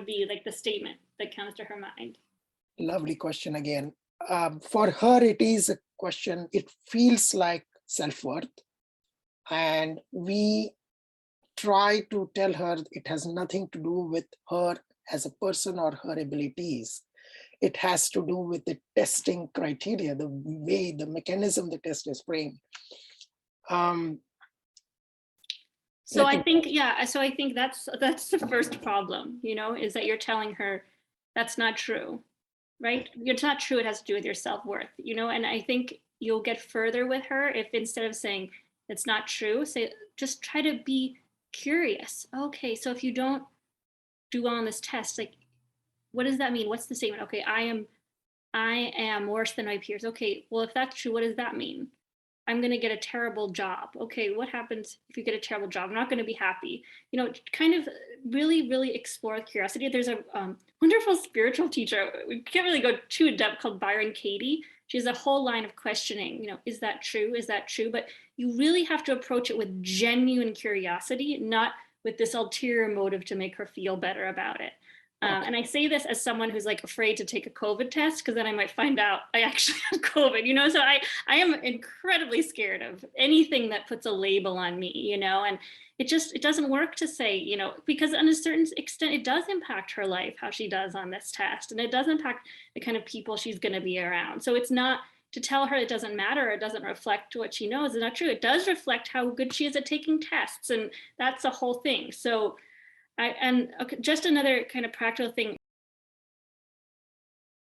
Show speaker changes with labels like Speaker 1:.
Speaker 1: would be like the statement that comes to her mind?
Speaker 2: Lovely question again. For her, it is a question, it feels like self-worth. And we try to tell her it has nothing to do with her as a person or her abilities. It has to do with the testing criteria, the way, the mechanism the test is framed.
Speaker 1: So I think, yeah, so I think that's the first problem, you know, is that you're telling her that's not true, right? It's not true, it has to do with your self-worth, you know, and I think you'll get further with her if instead of saying it's not true, say, just try to be curious. Okay, so if you don't do well on this test, like, what does that mean? What's the statement? Okay, I am worse than my peers. Okay, well, if that's true, what does that mean? I'm going to get a terrible job. Okay, what happens if you get a terrible job? I'm not going to be happy. You know, kind of really, really explore curiosity. There's a wonderful spiritual teacher. We can't really go too in depth, called Byron Katie. She has a whole line of questioning. You know, is that true? Is that true? But you really have to approach it with genuine curiosity, not with this ulterior motive to make her feel better about it. And I say this as someone who's like afraid to take a COVID test because then I might find out I actually have COVID, you know? So I am incredibly scared of anything that puts a label on me, you know? And it doesn't work to say, you know, because on a certain extent, it does impact her life, how she does on this test. And it does impact the kind of people she's going to be around. So it's not to tell her it doesn't matter, or it doesn't reflect what she knows. It's not true. It does reflect how good she is at taking tests. And that's the whole thing. So okay, just another kind of practical thing.